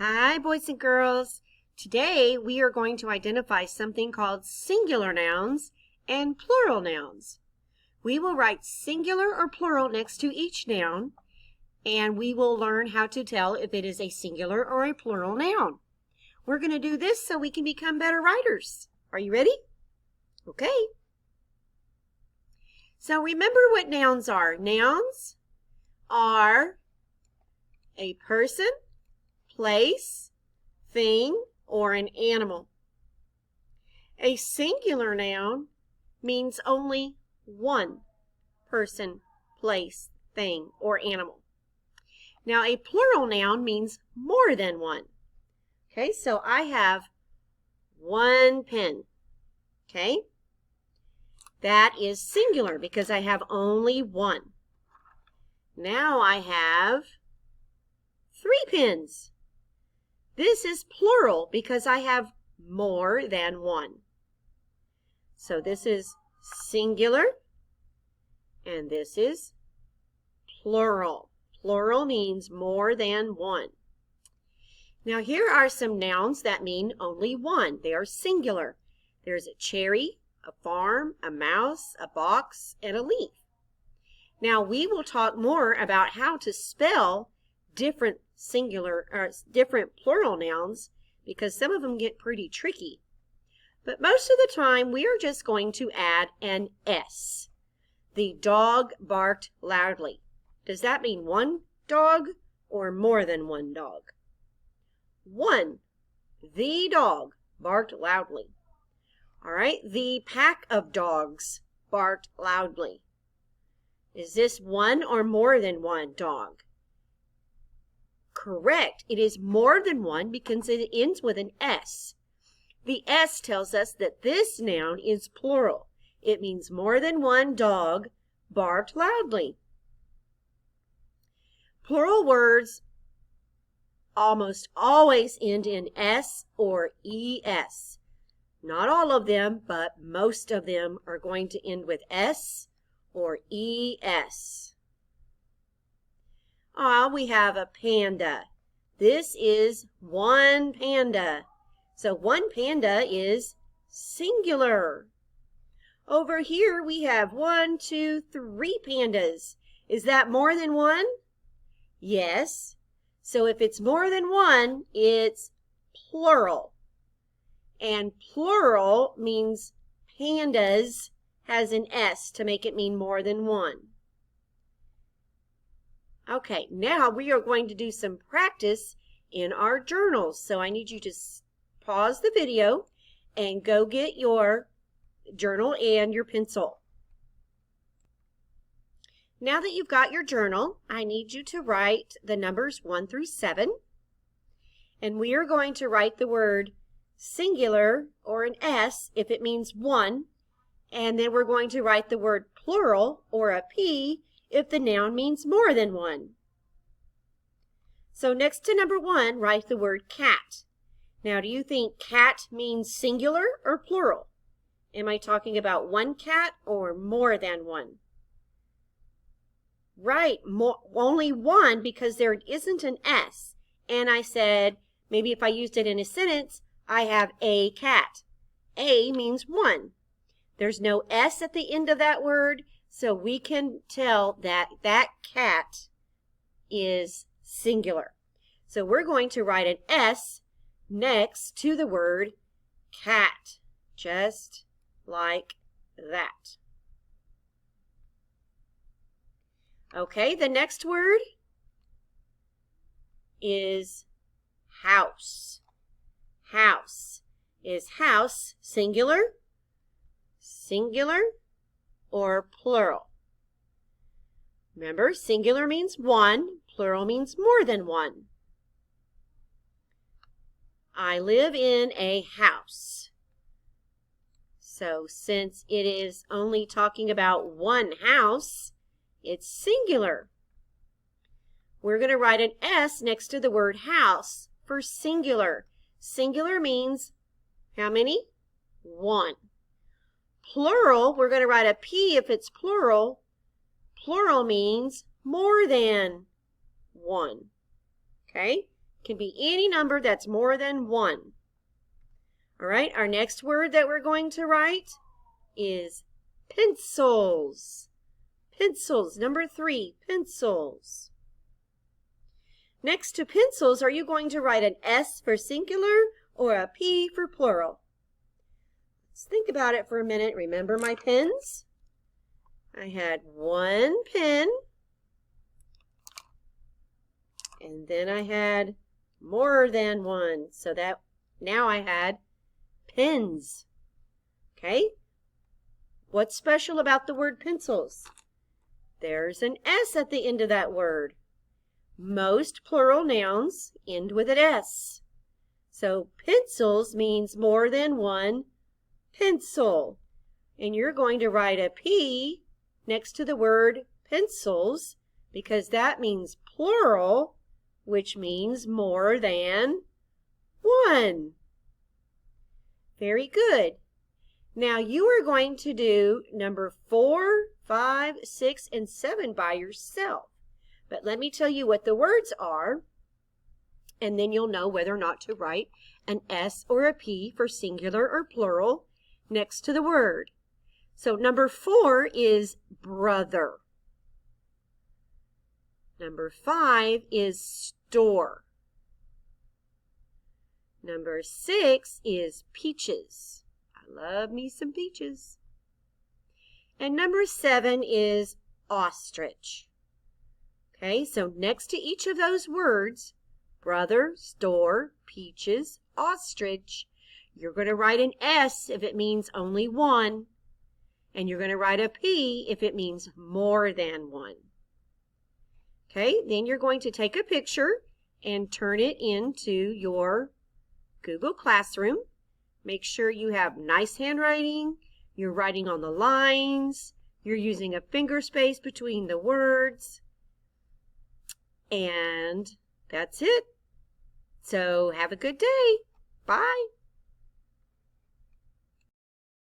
Hi, boys and girls. Today we are going to identify something called singular nouns and plural nouns. We will write singular or plural next to each noun, and we will learn how to tell if it is a singular or a plural noun. We're going to do this so we can become better writers. Are you ready? Okay. So remember what nouns are. Nouns are a person, place, thing, or an animal. A singular noun means only one person, place, thing, or animal. Now, a plural noun means more than one. Okay, so I have one pen. Okay, that is singular because I have only one. Now I have 3 pens. This is plural because I have more than one. So this is singular and this is plural. Plural means more than one. Now here are some nouns that mean only one. They are singular. There's a cherry, a farm, a mouse, a box, and a leaf. Now we will talk more about how to spell different singular or different plural nouns because some of them get pretty tricky. But most of the time we are just going to add an S. The dog barked loudly. Does that mean one dog or more than one dog? One. The dog barked loudly. All right, the pack of dogs barked loudly. Is this one or more than one dog? Correct. It is more than one because it ends with an S. The S tells us that this noun is plural. It means more than one dog barked loudly. Plural words almost always end in S or ES. Not all of them, but most of them are going to end with S or ES. We have a panda. This is one panda. So one panda is singular. Over here we have 1, 2, 3 pandas. Is that more than one? Yes. So if it's more than one, it's plural. And plural means pandas has an S to make it mean more than one. Okay, now we are going to do some practice in our journals. So I need you to pause the video and go get your journal and your pencil. Now that you've got your journal, I need you to write the numbers 1 through 7. And we are going to write the word singular or an S if it means one. And then we're going to write the word plural or a P if the noun means more than one. So next to number 1, write the word cat. Now, do you think cat means singular or plural? Am I talking about one cat or more than one? Right, only one because there isn't an S. And I said, maybe if I used it in a sentence, I have a cat. A means one. There's no S at the end of that word, so we can tell that that cat is singular. So we're going to write an S next to the word cat, just like that. Okay, the next word is house. House. Is house singular, singular, or plural? Remember, singular means one, plural means more than one. I live in a house. So since it is only talking about one house, it's singular. We're going to write an S next to the word house for singular. Singular means how many? One. Plural, we're going to write a P if it's plural. Plural means more than one. Okay? Can be any number that's more than 1. All right, our next word that we're going to write is pencils. Pencils, number 3, pencils. Next to pencils, are you going to write an S for singular or a P for plural? Let's think about it for a minute. Remember my pens? I had 1 pen, and then I had more than 1, so that now I had pens. Okay? What's special about the word pencils? There's an S at the end of that word. Most plural nouns end with an S. So pencils means more than 1 pencil. And you're going to write a P next to the word pencils because that means plural, which means more than 1. Very good. Now you are going to do number 4, 5, 6, and 7 by yourself. But let me tell you what the words are, and then you'll know whether or not to write an S or a P for singular or plural next to the word. So number 4 is brother. Number 5 is store. Number 6 is peaches. I love me some peaches. And number 7 is ostrich. Okay, so next to each of those words, brother, store, peaches, ostrich, you're going to write an S if it means only 1. And you're going to write a P if it means more than 1. Okay, then you're going to take a picture and turn it into your Google Classroom. Make sure you have nice handwriting, you're writing on the lines, you're using a finger space between the words, and that's it. So have a good day. Bye.